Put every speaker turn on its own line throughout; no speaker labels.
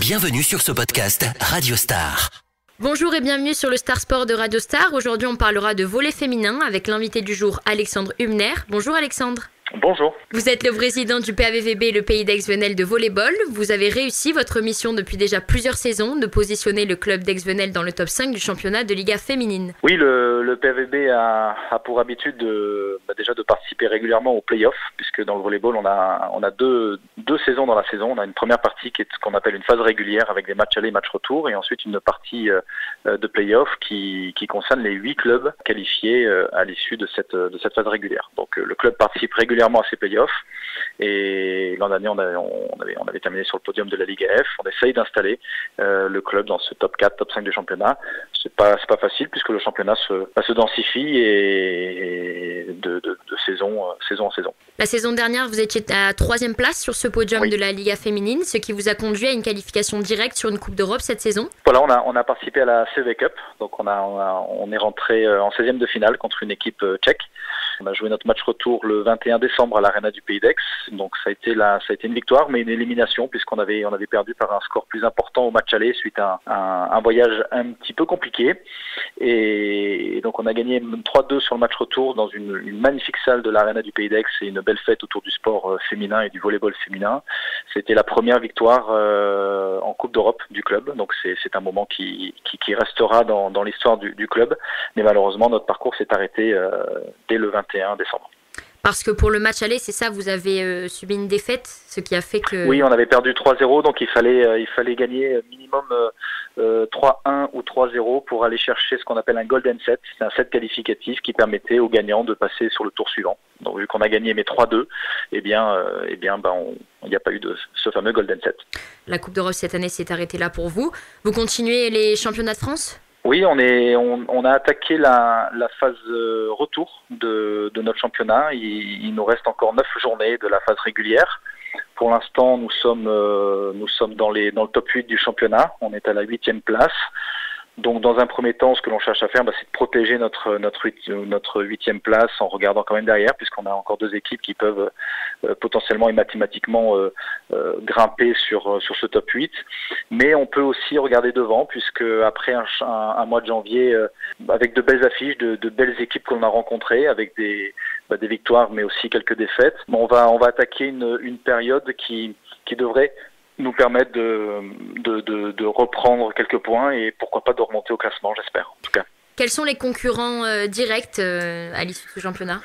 Bienvenue sur ce podcast Radio Star.
Bonjour et bienvenue sur le Star Sport de Radio Star. Aujourd'hui, on parlera de volley féminin avec l'invité du jour, Alexandre Hübner. Bonjour Alexandre.
Bonjour.
Vous êtes le président du PAVVB, le Pays d'Aix-Venelle de volleyball. Vous avez réussi votre mission depuis déjà plusieurs saisons de positionner le club d'Aix-Venelle dans le top 5 du championnat de Liga féminine.
Oui, le PAVVB a pour habitude de participer régulièrement aux play-offs, puisque dans le volleyball, on a deux saisons dans la saison. On a une première partie qui est ce qu'on appelle une phase régulière avec des matchs aller, matchs retour, et ensuite une partie de play-off qui concerne les 8 clubs qualifiés à l'issue de cette phase régulière. Donc le club participe régulièrement à ces play-offs, et l'an dernier on avait terminé sur le podium de la Ligue F. On essaye d'installer le club dans ce top 4, top 5 du championnat. C'est pas facile puisque le championnat se densifie et de saison en saison.
La saison dernière, vous étiez à 3e place sur ce podium de la Liga féminine, ce qui vous a conduit à une qualification directe sur une Coupe d'Europe cette saison.
Voilà, on a participé à la CV Cup, donc on est rentré en 16e de finale contre une équipe tchèque. On a joué notre match retour le 21 décembre à l'Arena du Pays d'Aix, donc ça a été une victoire, mais une élimination puisqu'on avait perdu par un score plus important au match aller suite à un voyage un petit peu compliqué, et donc on a gagné 3-2 sur le match retour dans une magnifique salle de l'Arena du Pays d'Aix et une belle fête autour du sport féminin et du volleyball féminin. C'était la première victoire en Coupe d'Europe du club, donc c'est un moment qui restera dans l'histoire du club, mais malheureusement notre parcours s'est arrêté dès le 21 décembre.
Parce que pour le match aller, c'est ça, vous avez subi une défaite, ce qui a fait que...
Oui, on avait perdu 3-0, donc il fallait gagner minimum 3-1 ou 3-0 pour aller chercher ce qu'on appelle un golden set. C'est un set qualificatif qui permettait aux gagnants de passer sur le tour suivant. Donc vu qu'on a gagné mais 3-2, il n'y a pas eu de ce fameux golden set.
La Coupe d'Europe cette année s'est arrêtée là pour vous. Vous continuez les championnats de France ?
Oui, on a attaqué la phase retour de notre championnat. Il nous reste encore 9 journées de la phase régulière. Pour l'instant, nous sommes dans le top 8 du championnat. On est à la 8e place. Donc dans un premier temps, ce que l'on cherche à faire, c'est de protéger notre 8e place en regardant quand même derrière, puisqu'on a encore 2 équipes qui peuvent potentiellement et mathématiquement grimper sur ce top 8. Mais on peut aussi regarder devant, puisque après un mois de janvier, avec de belles affiches, de belles équipes que l'on a rencontrées, avec des victoires mais aussi quelques défaites, on va attaquer une période qui devrait nous permettre de reprendre quelques points et pourquoi pas de remonter au classement, j'espère en tout cas.
Quels sont les concurrents directs à l'issue de ce championnat ?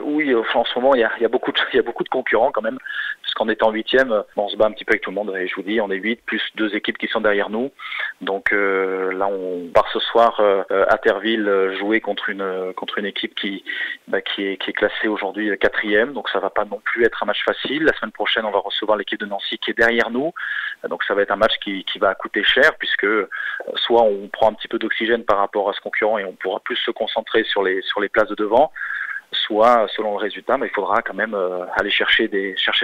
Oui, en ce moment, il y a beaucoup de concurrents quand même, puisqu'en étant 8e, on se bat un petit peu avec tout le monde, et je vous dis, on est 8, plus 2 équipes qui sont derrière nous. Donc là, on part ce soir à Terville jouer contre une équipe qui est classée aujourd'hui 4e, donc ça va pas non plus être un match facile. La semaine prochaine, on va recevoir l'équipe de Nancy qui est derrière nous, donc ça va être un match qui va coûter cher, puisque soit on prend un petit peu d'oxygène par rapport à ce concurrent et on pourra plus se concentrer sur les places de devant, soit selon le résultat, mais il faudra quand même aller chercher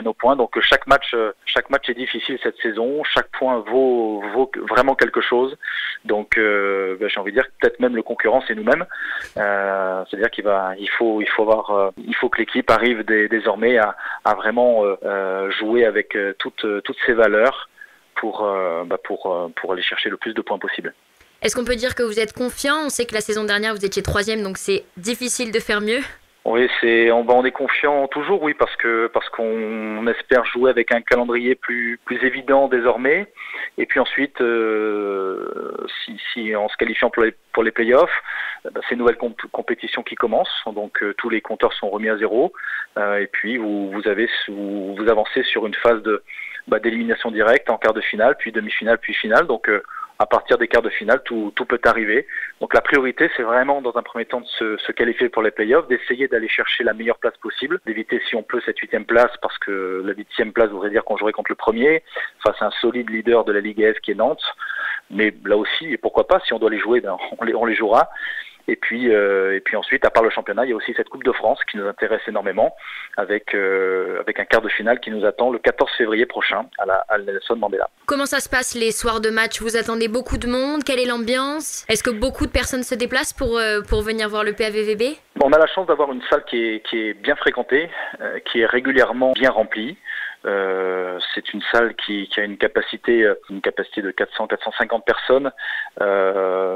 nos points. Donc chaque match est difficile cette saison, chaque point vaut vraiment quelque chose. Donc j'ai envie de dire que peut-être même le concurrent c'est nous-mêmes. C'est-à-dire il faut que l'équipe arrive désormais à vraiment jouer avec toutes ses valeurs pour aller chercher le plus de points possible.
Est-ce qu'on peut dire que vous êtes confiant ? On sait que la saison dernière vous étiez 3e, donc c'est difficile de faire mieux.
Oui, on est confiant toujours, oui, parce qu'on espère jouer avec un calendrier plus évident désormais. Et puis ensuite, si en se qualifiant pour les play-offs, c'est une nouvelle compétition qui commence, donc tous les compteurs sont remis à zéro. Et puis vous avancez sur une phase d'élimination directe en quart de finale, puis demi-finale, puis finale. Donc à partir des quarts de finale, tout peut arriver. Donc la priorité, c'est vraiment dans un premier temps de se qualifier pour les playoffs, d'essayer d'aller chercher la meilleure place possible, d'éviter si on peut cette 8e place, parce que la 8e place voudrait dire qu'on jouerait contre le premier, face à un solide leader de la Ligue F qui est Nantes. Mais là aussi, et pourquoi pas, si on doit les jouer, on les jouera. Et puis ensuite, à part le championnat, il y a aussi cette Coupe de France qui nous intéresse énormément, avec un quart de finale qui nous attend le 14 février prochain à Nelson Mandela.
Comment ça se passe les soirs de match ? Vous attendez beaucoup de monde ? Quelle est l'ambiance ? Est-ce que beaucoup de personnes se déplacent pour venir voir le PAVVB ?
On a la chance d'avoir une salle qui est bien fréquentée, qui est régulièrement bien remplie. C'est une salle qui a une capacité de 400-450 personnes,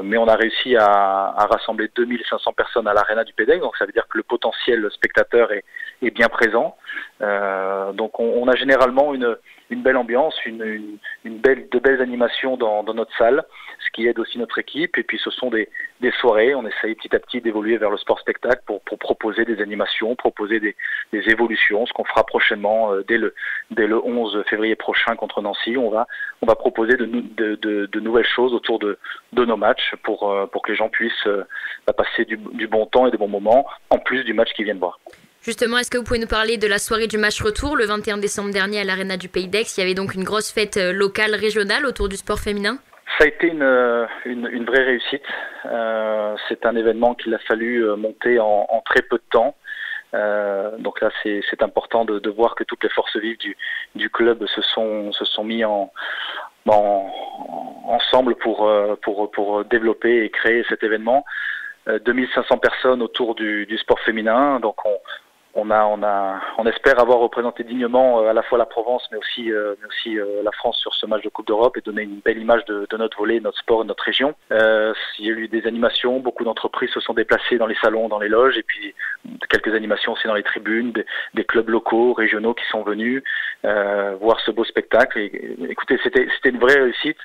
mais on a réussi à rassembler 2500 personnes à l'Arena du Pays d'Aix, donc ça veut dire que le potentiel spectateur est bien présent. Donc on a généralement une belle ambiance, de belles animations dans notre salle, ce qui aide aussi notre équipe. Et puis ce sont des soirées, on essaye petit à petit d'évoluer vers le sport-spectacle pour proposer des animations, proposer des évolutions, ce qu'on fera prochainement dès le 11 février prochain contre Nancy. On va proposer de nouvelles choses autour de nos matchs pour que les gens puissent passer du bon temps et des bons moments, en plus du match qu'ils viennent voir.
Justement, est-ce que vous pouvez nous parler de la soirée du match retour le 21 décembre dernier à l'Arena du Pays d'Aix? Il y avait donc une grosse fête locale, régionale autour du sport féminin.
Ça a été une vraie réussite. C'est un événement qu'il a fallu monter en très peu de temps. Donc là, c'est important de voir que toutes les forces vives du club se sont mis ensemble pour développer et créer cet événement. 2500 personnes autour du sport féminin. Donc on espère avoir représenté dignement à la fois la Provence mais aussi la France sur ce match de Coupe d'Europe et donner une belle image de notre volley, notre sport et notre région. Il y a eu des animations, beaucoup d'entreprises se sont déplacées dans les salons, dans les loges, et puis quelques animations aussi dans les tribunes, des clubs locaux, régionaux qui sont venus voir ce beau spectacle. Et, écoutez, c'était une vraie réussite.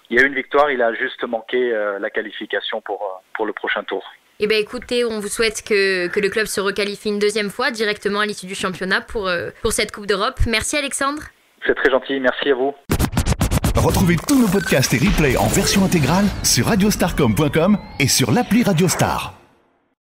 Il y a eu une victoire, il a juste manqué la qualification pour le prochain tour.
Eh bien écoutez, on vous souhaite que le club se requalifie une deuxième fois directement à l'issue du championnat pour cette Coupe d'Europe. Merci Alexandre.
C'est très gentil, merci à vous.
Retrouvez tous nos podcasts et replays en version intégrale sur radiostarcom.com et sur l'appli Radiostar.